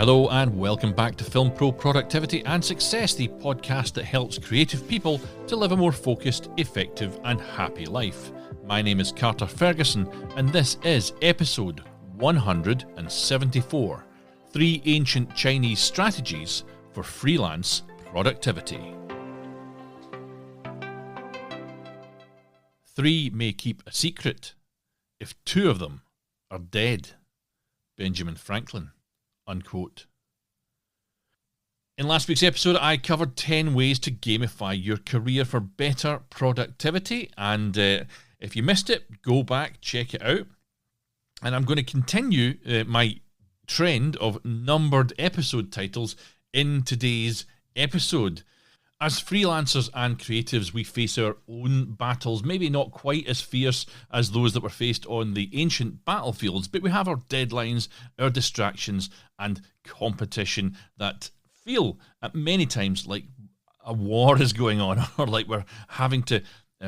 Hello and welcome back to Film Pro Productivity and Success, the podcast that helps creative people to live a more focused, effective and happy life. My name is Carter Ferguson and this is episode 174, 3 Ancient Chinese Strategies for Freelance Productivity. 3 may keep a secret if 2 of them are dead. Benjamin Franklin. Unquote. In last week's episode, I covered 10 ways to gamify your career for better productivity. And if you missed it, go back, check it out. And I'm going to continue my trend of numbered episode titles in today's episode. As freelancers and creatives, we face our own battles, maybe not quite as fierce as those that were faced on the ancient battlefields, but we have our deadlines, our distractions, and competition that feel at many times like a war is going on, or like we're having to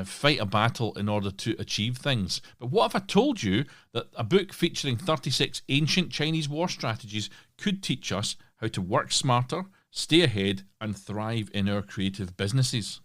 fight a battle in order to achieve things. But what if I told you that a book featuring 36 ancient Chinese war strategies could teach us how to work smarter, stay ahead and thrive in our creative businesses?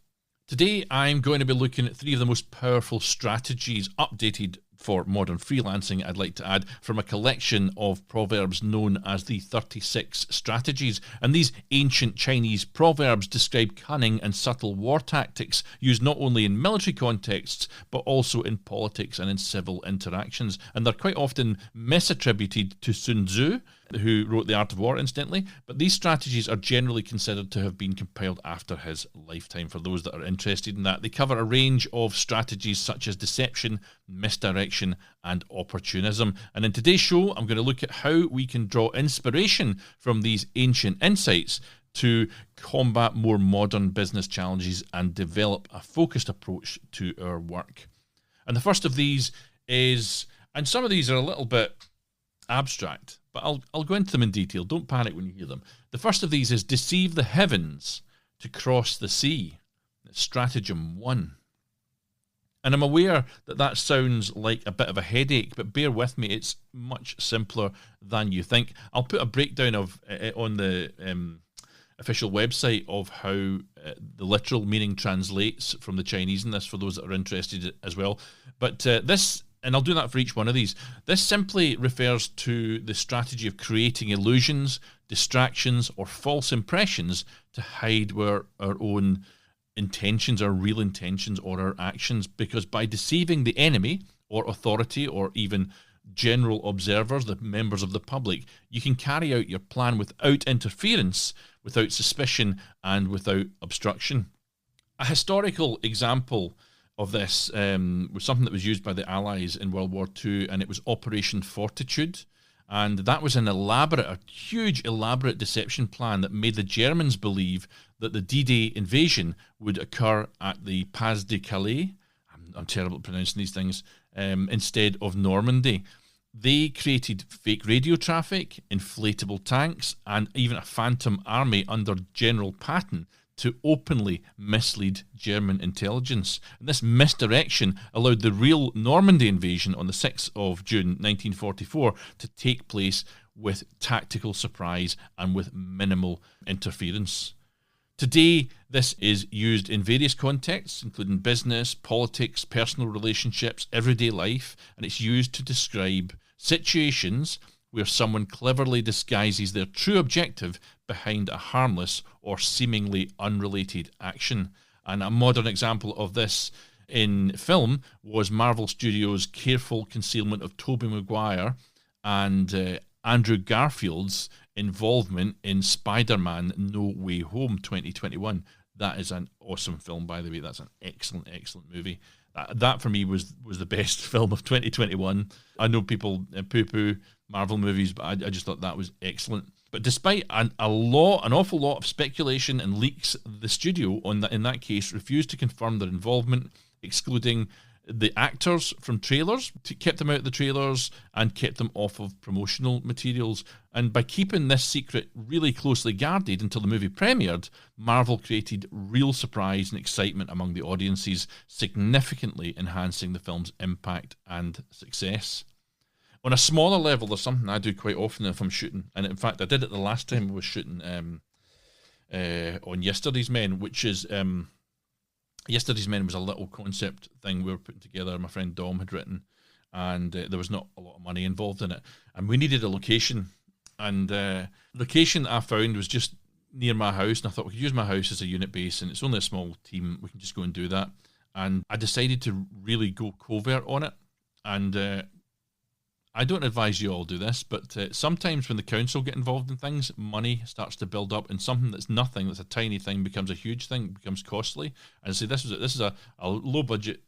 Today, I'm going to be looking at 3 of the most powerful strategies updated for modern freelancing, I'd like to add, from a collection of proverbs known as the 36 strategies. And these ancient Chinese proverbs describe cunning and subtle war tactics used not only in military contexts, but also in politics and in civil interactions. And they're quite often misattributed to Sun Tzu, who wrote The Art of War, incidentally, but these strategies are generally considered to have been compiled after his lifetime. For those that are interested in that, they cover a range of strategies such as deception, misdirection, and opportunism. And in today's show, I'm going to look at how we can draw inspiration from these ancient insights to combat more modern business challenges and develop a focused approach to our work. And the first of these is, and some of these are a little bit abstract, but I'll go into them in detail. Don't panic when you hear them. The first of these is deceive the heavens to cross the sea. It's stratagem 1. And I'm aware that that sounds like a bit of a headache, but bear with me, it's much simpler than you think. I'll put a breakdown of on the official website of how the literal meaning translates from the Chinese in this for those that are interested as well. But this, and I'll do that for each one of these, this simply refers to the strategy of creating illusions, distractions, or false impressions to hide where our own intentions, our real intentions, or our actions. Because by deceiving the enemy, or authority, or even general observers, the members of the public, you can carry out your plan without interference, without suspicion, and without obstruction. A historical example of this was something that was used by the Allies in World War II, and it was Operation Fortitude. And that was a huge elaborate deception plan that made the Germans believe that the D-Day invasion would occur at the Pas de Calais, I'm terrible at pronouncing these things, instead of Normandy. They created fake radio traffic, inflatable tanks, and even a phantom army under General Patton to openly mislead German intelligence. And this misdirection allowed the real Normandy invasion on the 6th of June 1944 to take place with tactical surprise and with minimal interference. Today, this is used in various contexts, including business, politics, personal relationships, everyday life, and it's used to describe situations where someone cleverly disguises their true objective behind a harmless or seemingly unrelated action. And a modern example of this in film was Marvel Studios' careful concealment of Tobey Maguire and Andrew Garfield's involvement in Spider-Man No Way Home 2021. That is an awesome film, by the way. That's an excellent, excellent movie. That for me was the best film of 2021. I know people poo-poo Marvel movies, but I just thought that was excellent. But despite an awful lot of speculation and leaks, the studio in that case refused to confirm their involvement, excluding the actors from trailers, kept them out of the trailers and kept them off of promotional materials. And by keeping this secret really closely guarded until the movie premiered, Marvel created real surprise and excitement among the audiences, significantly enhancing the film's impact and success. On a smaller level, there's something I do quite often if I'm shooting, and in fact I did it the last time I was shooting on Yesterday's Men, which is Yesterday's Men was a little concept thing we were putting together, my friend Dom had written, and there was not a lot of money involved in it, and we needed a location, and the location that I found was just near my house, and I thought we could use my house as a unit base, and it's only a small team, we can just go and do that. And I decided to really go covert on it, and I don't advise you all do this, but sometimes when the council get involved in things, money starts to build up, and something that's nothing, that's a tiny thing, becomes a huge thing, becomes costly. And so this is a low budget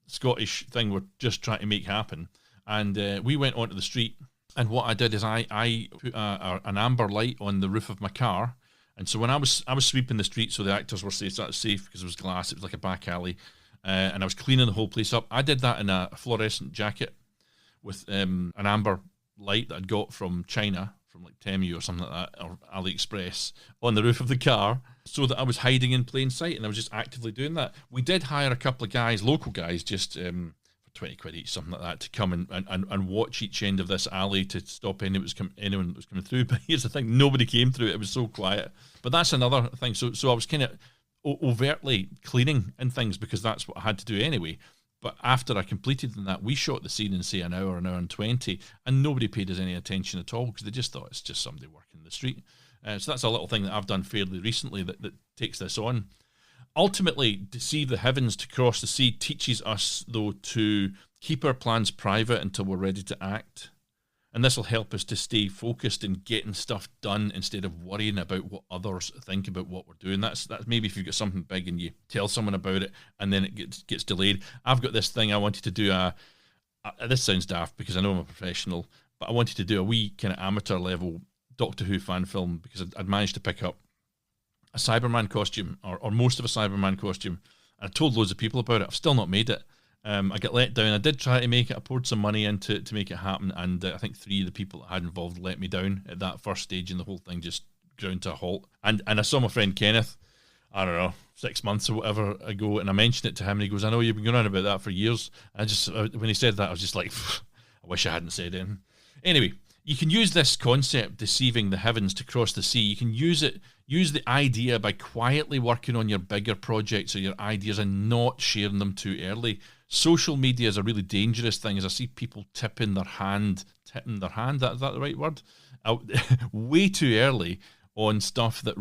Scottish thing we're just trying to make happen. And we went onto the street, and what I did is I put an amber light on the roof of my car. And so when I was sweeping the street, so the actors were safe because it was glass, it was like a back alley, and I was cleaning the whole place up. I did that in a fluorescent jacket with an amber light that I'd got from China, from like Temu or something like that, or AliExpress, on the roof of the car, so that I was hiding in plain sight, and I was just actively doing that. We did hire a couple of guys, local guys, just for 20 quid each, something like that, to come and watch each end of this alley to stop anyone that was coming through. But here's the thing, nobody came through. It was so quiet. But that's another thing. So I was kind of overtly cleaning and things because that's what I had to do anyway. But after I completed that, we shot the scene in, say, an hour and 20, and nobody paid us any attention at all because they just thought it's just somebody working the street. So that's a little thing that I've done fairly recently that takes this on. Ultimately, deceive the heavens to cross the sea teaches us, though, to keep our plans private until we're ready to act. And this will help us to stay focused in getting stuff done instead of worrying about what others think about what we're doing. That's maybe if you've got something big and you tell someone about it and then it gets delayed. I've got this thing I wanted to do. This sounds daft because I know I'm a professional, but I wanted to do a wee kind of amateur level Doctor Who fan film because I'd managed to pick up a Cyberman costume or most of a Cyberman costume. I told loads of people about it. I've still not made it. I got let down. I did try to make it. I poured some money into to make it happen, and I think 3 of the people that I had involved let me down at that first stage, and the whole thing just ground to a halt. And I saw my friend Kenneth, I don't know, 6 months or whatever ago, and I mentioned it to him, and he goes, "I know you've been going on about that for years." When he said that, I was just like, I wish I hadn't said it. Anyway, you can use this concept, deceiving the heavens to cross the sea. You can use the idea by quietly working on your bigger projects or your ideas and not sharing them too early. Social media is a really dangerous thing, as I see people tipping their hand, is that the right word? Way too early on stuff that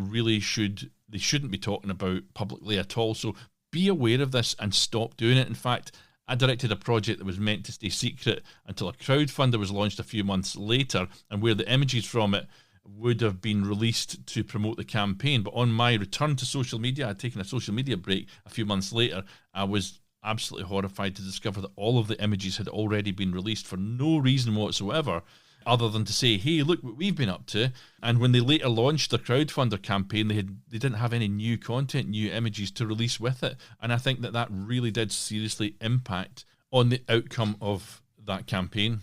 they shouldn't be talking about publicly at all. So be aware of this and stop doing it. In fact, I directed a project that was meant to stay secret until a crowdfunder was launched a few months later, and where the images from it would have been released to promote the campaign. But on my return to social media, I'd taken a social media break a few months later, I was absolutely horrified to discover that all of the images had already been released for no reason whatsoever, other than to say, hey, look what we've been up to. And when they later launched their crowdfunder campaign, they didn't have any new content, new images to release with it. And I think that really did seriously impact on the outcome of that campaign.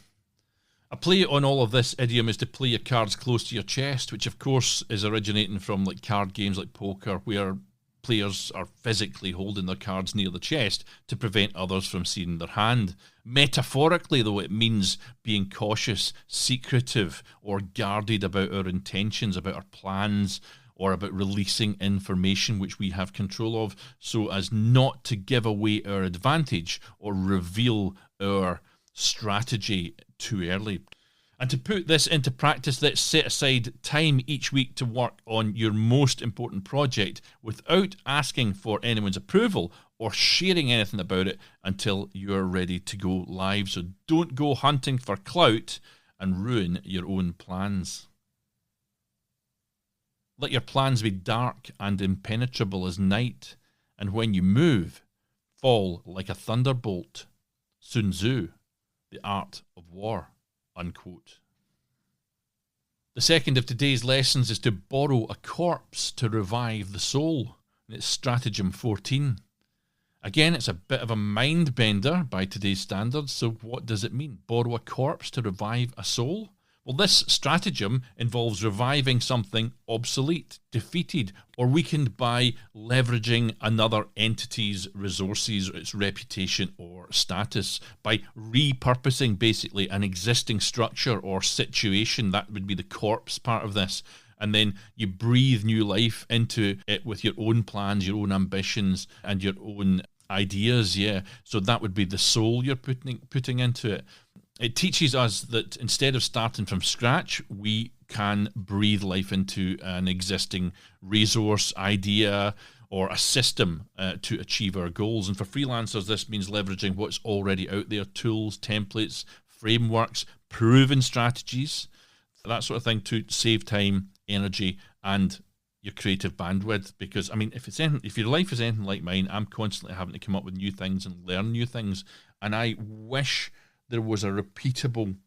A play on all of this idiom is to play your cards close to your chest, which of course is originating from like card games like poker, where players are physically holding their cards near the chest to prevent others from seeing their hand. Metaphorically, though, it means being cautious, secretive, or guarded about our intentions, about our plans, or about releasing information which we have control of, so as not to give away our advantage or reveal our strategy too early. And to put this into practice, let's set aside time each week to work on your most important project without asking for anyone's approval or sharing anything about it until you're ready to go live. So don't go hunting for clout and ruin your own plans. Let your plans be dark and impenetrable as night, and when you move, fall like a thunderbolt. Sun Tzu, The Art of War. Unquote. The second of today's lessons is to borrow a corpse to revive the soul. It's stratagem 14. Again, it's a bit of a mind bender by today's standards. So what does it mean? Borrow a corpse to revive a soul? Well, this stratagem involves reviving something obsolete, defeated, or weakened by leveraging another entity's resources, its reputation or status, by repurposing basically an existing structure or situation. That would be the corpse part of this. And then you breathe new life into it with your own plans, your own ambitions, and your own ideas. Yeah. So that would be the soul you're putting into it. It teaches us that instead of starting from scratch, we can breathe life into an existing resource, idea, or a system to achieve our goals. And for freelancers, this means leveraging what's already out there: tools, templates, frameworks, proven strategies, that sort of thing, to save time, energy, and your creative bandwidth. Because, I mean, if your life is anything like mine, I'm constantly having to come up with new things and learn new things. And I wish there was a repeatable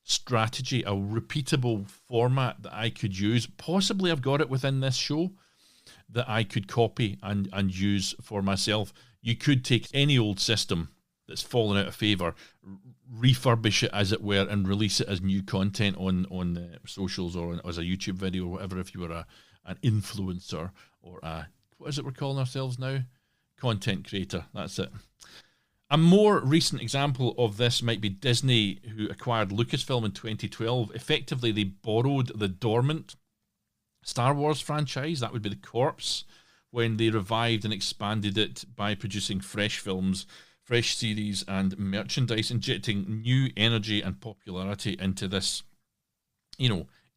strategy, a repeatable format that I could use. Possibly I've got it within this show that I could copy and use for myself. You could take any old system that's fallen out of favour, refurbish it, as it were, and release it as new content on socials or as a YouTube video or whatever, if you were an influencer or what is it we're calling ourselves now? Content creator, that's it. A more recent example of this might be Disney, who acquired Lucasfilm in 2012. Effectively, they borrowed the dormant Star Wars franchise, that would be the corpse, when they revived and expanded it by producing fresh films, fresh series, and merchandise, injecting new energy and popularity into this,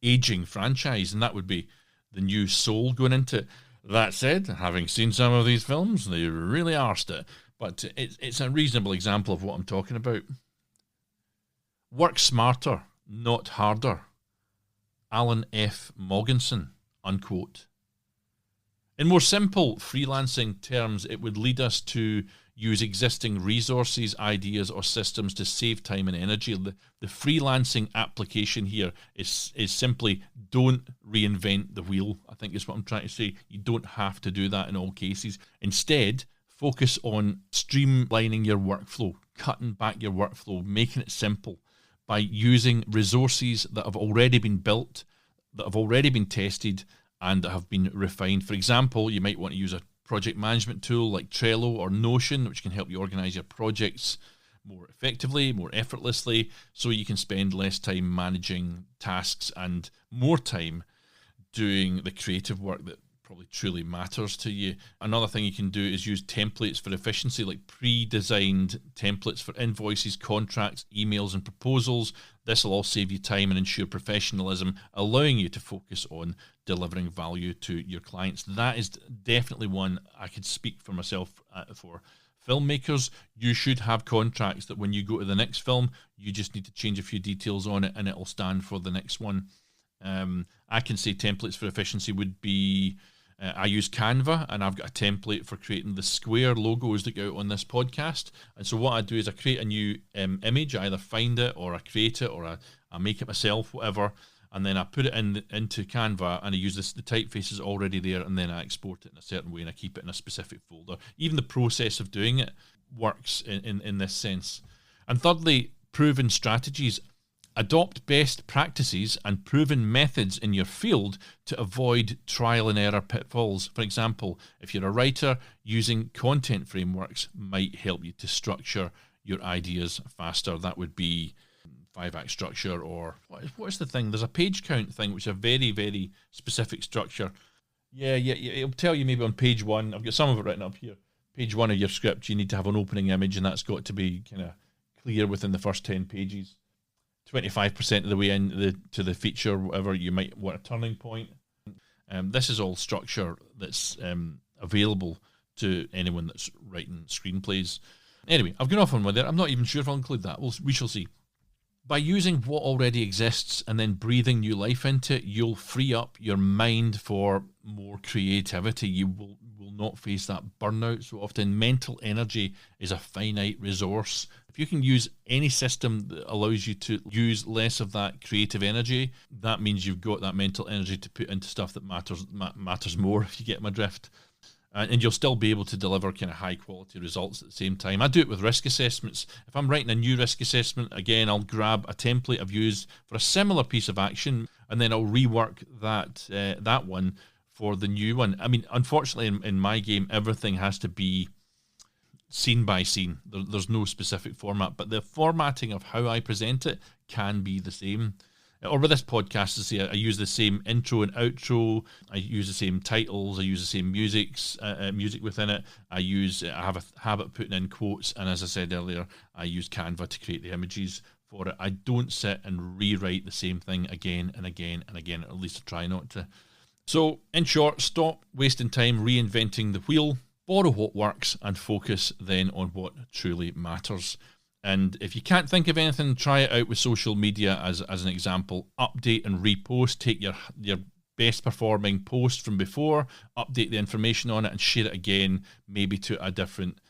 aging franchise. And that would be the new soul going into it. That said, having seen some of these films, they really arsed it. But it's a reasonable example of what I'm talking about. Work smarter, not harder. Allan F. Mogensen, unquote. In more simple freelancing terms, it would lead us to use existing resources, ideas, or systems to save time and energy. The freelancing application here is simply don't reinvent the wheel, I think is what I'm trying to say. You don't have to do that in all cases. Instead, focus on streamlining your workflow, cutting back your workflow, making it simple by using resources that have already been built, that have already been tested, and that have been refined. For example, you might want to use a project management tool like Trello or Notion, which can help you organize your projects more effectively, more effortlessly, so you can spend less time managing tasks and more time doing the creative work that probably truly matters to you. Another thing you can do is use templates for efficiency, like pre-designed templates for invoices, contracts, emails, and proposals. This will all save you time and ensure professionalism, allowing you to focus on delivering value to your clients. That is definitely one I could speak for myself for. Filmmakers, you should have contracts that when you go to the next film, you just need to change a few details on it and it'll stand for the next one. I can say templates for efficiency would be, I use Canva, and I've got a template for creating the square logos that go out on this podcast. And so what I do is I create a new image. I either find it or I create it or I make it myself, whatever. And then I put it into Canva and I use the typeface is already there, and then I export it in a certain way and I keep it in a specific folder. Even the process of doing it works in this sense. And thirdly, proven strategies. Adopt best practices and proven methods in your field to avoid trial and error pitfalls. For example, if you're a writer, using content frameworks might help you to structure your ideas faster. That would be 5-act structure, or what is the thing? There's a page count thing, which is a very, very specific structure. Yeah, it'll tell you maybe on page 1. I've got some of it written up here. Page 1 of your script, you need to have an opening image, and that's got to be kind of clear within the first 10 pages. 25% of the way to the feature, whatever, you might want a turning point. This is all structure that's available to anyone that's writing screenplays. Anyway, I've gone off on one there. I'm not even sure if I'll include that. We shall see. By using what already exists and then breathing new life into it, you'll free up your mind for more creativity. You will not face that burnout so often. Mental energy is a finite resource. If you can use any system that allows you to use less of that creative energy, that means you've got that mental energy to put into stuff that matters more, if you get my drift. and you'll still be able to deliver kind of high quality results at the same time. I do it with risk assessments. If I'm writing a new risk assessment, again, I'll grab a template I've used for a similar piece of action, and then I'll rework that one for the new one. I mean, unfortunately, in my game, everything has to be scene by scene. There's no specific format, but the formatting of how I present it can be the same. Or with this podcast, I use the same intro and outro. I use the same titles. I use the same music within it. I have a habit of putting in quotes, and as I said earlier, I use Canva to create the images for it. I don't sit and rewrite the same thing again and again and again, or at least I try not to. So, in short, stop wasting time reinventing the wheel, borrow what works, and focus then on what truly matters. And if you can't think of anything, try it out with social media as an example. Update and repost. Take your best performing post from before, update the information on it, and share it again, maybe to a different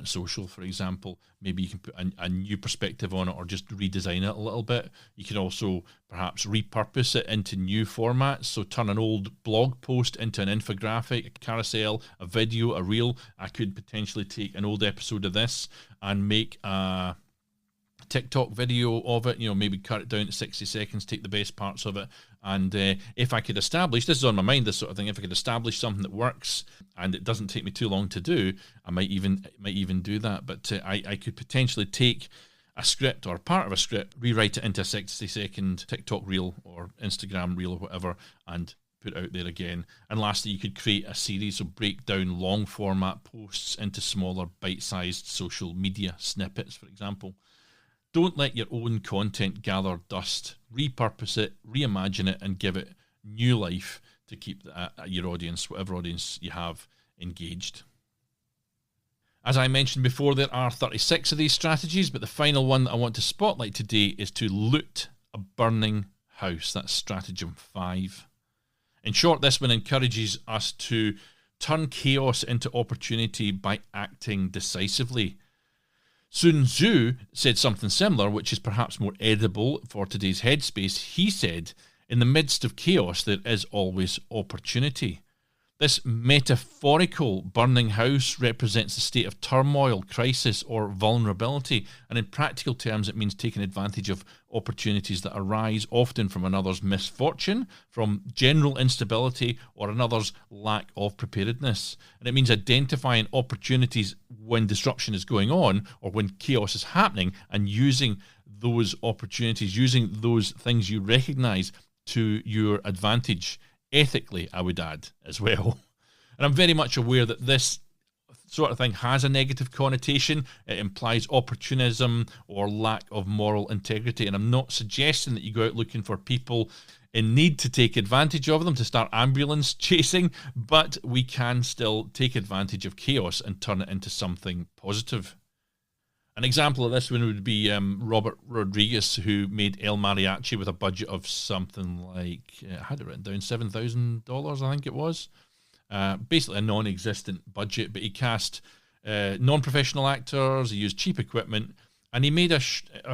social, for example. Maybe you can put a new perspective on it, or just redesign it a little bit. You can also perhaps repurpose it into new formats. So turn an old blog post into an infographic, a carousel, a video, a reel. I could potentially take an old episode of this and make a TikTok video of it, maybe cut it down to 60 seconds, take the best parts of it. And if I could establish, this is on my mind, this sort of thing, if I could establish something that works and it doesn't take me too long to do, I might even do that. But I could potentially take a script or part of a script, rewrite it into a 60-second TikTok reel or Instagram reel or whatever, and put out there again. And lastly, you could create a series, so break down long format posts into smaller bite-sized social media snippets, for example. Don't let your own content gather dust. Repurpose it, reimagine it, and give it new life to keep your audience, whatever audience you have, engaged. As I mentioned before, there are 36 of these strategies, but the final one that I want to spotlight today is to loot a burning house. That's stratagem 5. In short, this one encourages us to turn chaos into opportunity by acting decisively. Sun Tzu said something similar, which is perhaps more edible for today's headspace. He said, "In the midst of chaos, there is always opportunity." This metaphorical burning house represents a state of turmoil, crisis, or vulnerability. And in practical terms, it means taking advantage of opportunities that arise often from another's misfortune, from general instability, or another's lack of preparedness. And it means identifying opportunities when disruption is going on or when chaos is happening, and using those opportunities, using those things you recognize to your advantage. Ethically, I would add, as well. And I'm very much aware that this sort of thing has a negative connotation. It implies opportunism or lack of moral integrity. And I'm not suggesting that you go out looking for people in need to take advantage of them, to start ambulance chasing, but we can still take advantage of chaos and turn it into something positive. An example of this one would be Robert Rodriguez, who made El Mariachi with a budget of something like, I had it written down, $7,000, I think it was. Basically a non-existent budget, but he cast non-professional actors, he used cheap equipment, and he made a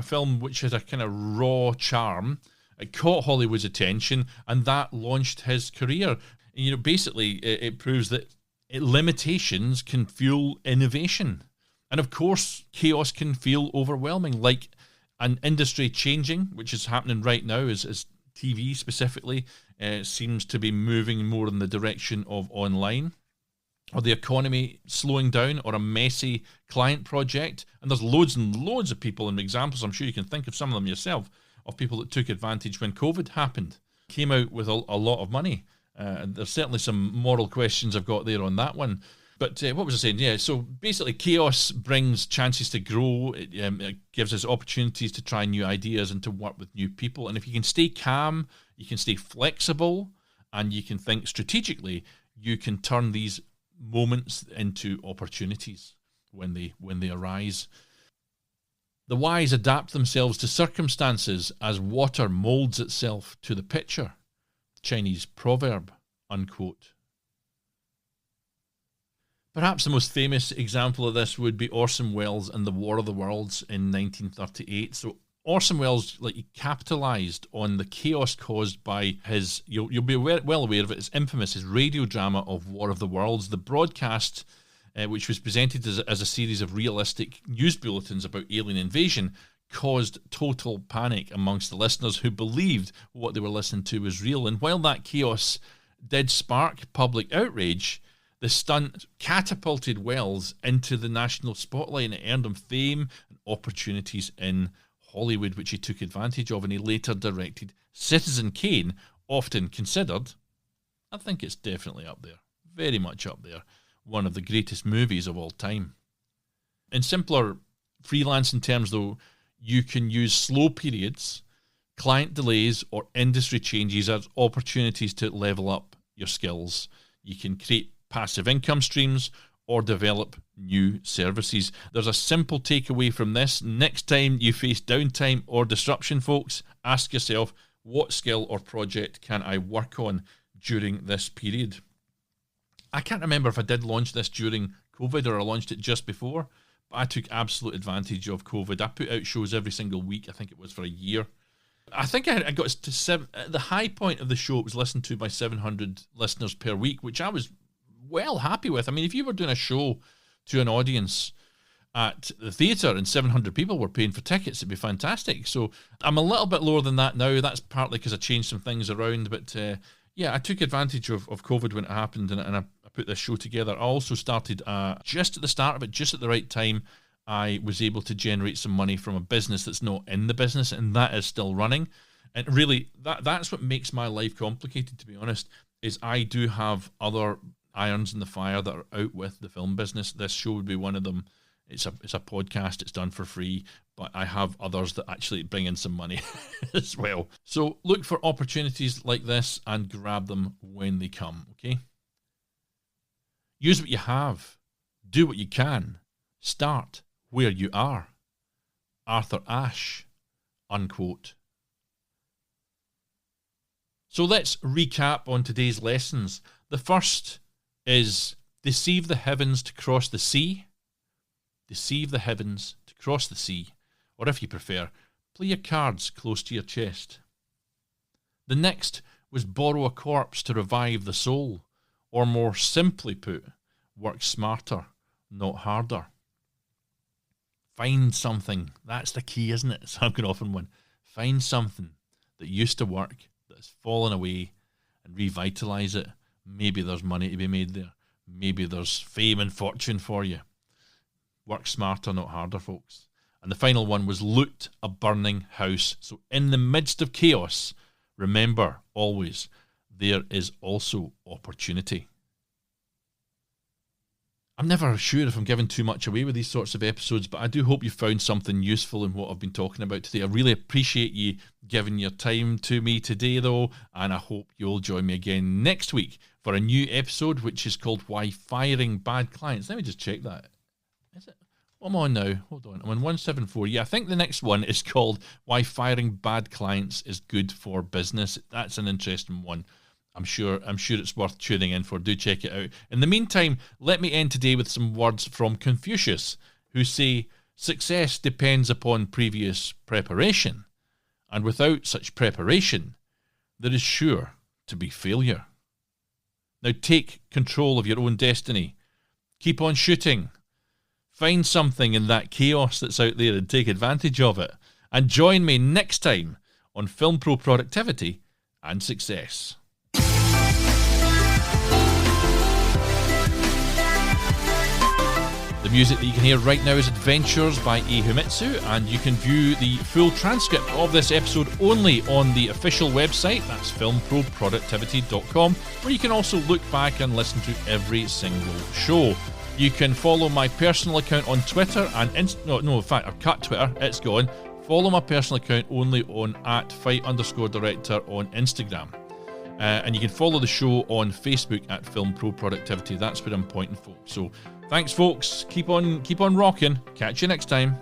film which had a kind of raw charm. It caught Hollywood's attention, and that launched his career. And, basically, it proves that limitations can fuel innovation. And of course, chaos can feel overwhelming, like an industry changing, which is happening right now as TV specifically seems to be moving more in the direction of online, or the economy slowing down, or a messy client project. And there's loads and loads of people and examples, I'm sure you can think of some of them yourself, of people that took advantage when COVID happened, came out with a lot of money. There's certainly some moral questions I've got there on that one. But what was I saying? Yeah, so basically chaos brings chances to grow. It gives us opportunities to try new ideas and to work with new people. And if you can stay calm, you can stay flexible, and you can think strategically, you can turn these moments into opportunities when they arise. The wise adapt themselves to circumstances as water molds itself to the pitcher. Chinese proverb, unquote. Perhaps the most famous example of this would be Orson Welles and the War of the Worlds in 1938. So Orson Welles capitalised on the chaos caused by his, you'll be well aware of it, his infamous, his radio drama of War of the Worlds. The broadcast, which was presented as a series of realistic news bulletins about alien invasion, caused total panic amongst the listeners who believed what they were listening to was real. And while that chaos did spark public outrage, the stunt catapulted Welles into the national spotlight, and it earned him fame and opportunities in Hollywood, which he took advantage of, and he later directed Citizen Kane, often considered, I think it's definitely up there, very much up there, one of the greatest movies of all time. In simpler freelancing terms, though, you can use slow periods, client delays, or industry changes as opportunities to level up your skills. You can create passive income streams or develop new services. There's a simple takeaway from this. Next time you face downtime or disruption, folks, ask yourself, what skill or project can I work on during this period? I can't remember if I did launch this during COVID or I launched it just before, but I took absolute advantage of COVID. I put out shows every single week. I think it was for a year. I think I got to the high point of the show. It was listened to by 700 listeners per week, which I was well happy with. I mean, if you were doing a show to an audience at the theatre and 700 people were paying for tickets, it'd be fantastic. So I'm a little bit lower than that now. That's partly because I changed some things around, but yeah, I took advantage of COVID when it happened, and I put this show together. I also started just at the start of it, just at the right time. I was able to generate some money from a business that's not in the business, and that is still running. And really, that's what makes my life complicated, to be honest, is I do have other irons in the fire that are out with the film business. This show would be one of them. It's a podcast. It's done for free, but I have others that actually bring in some money as well. So look for opportunities like this and grab them when they come, okay? Use what you have. Do what you can. Start where you are. Arthur Ashe, unquote. So let's recap on today's lessons. The first is deceive the heavens to cross the sea. Deceive the heavens to cross the sea. Or if you prefer, play your cards close to your chest. The next was borrow a corpse to revive the soul. Or more simply put, work smarter, not harder. Find something. That's the key, isn't it? So I'm going off on one. Find something that used to work, that has fallen away, and revitalise it. Maybe there's money to be made there. Maybe there's fame and fortune for you. Work smarter, not harder, folks. And the final one was loot a burning house. So in the midst of chaos, remember always, there is also opportunity. I'm never sure if I'm giving too much away with these sorts of episodes, but I do hope you found something useful in what I've been talking about today. I really appreciate you giving your time to me today, though, and I hope you'll join me again next week for a new episode, which is called Why Firing Bad Clients. Let me just check that. Is it? What am I on now? Hold on. I'm on 174. Yeah, I think the next one is called Why Firing Bad Clients is Good for Business. That's an interesting one. I'm sure it's worth tuning in for. Do check it out. In the meantime, let me end today with some words from Confucius, who say, success depends upon previous preparation, and without such preparation, there is sure to be failure. Now take control of your own destiny. Keep on shooting. Find something in that chaos that's out there and take advantage of it. And join me next time on Film Pro Productivity and Success. The music that you can hear right now is Adventures by Ehimitsu, and you can view the full transcript of this episode only on the official website, that's filmproproductivity.com, where you can also look back and listen to every single show. You can follow my personal account on Twitter and in fact, I've cut Twitter, it's gone. Follow my personal account only on @fight_director on Instagram. And you can follow the show on Facebook at Film Pro Productivity. That's where I'm pointing folks. So thanks, folks. Keep on rocking. Catch you next time.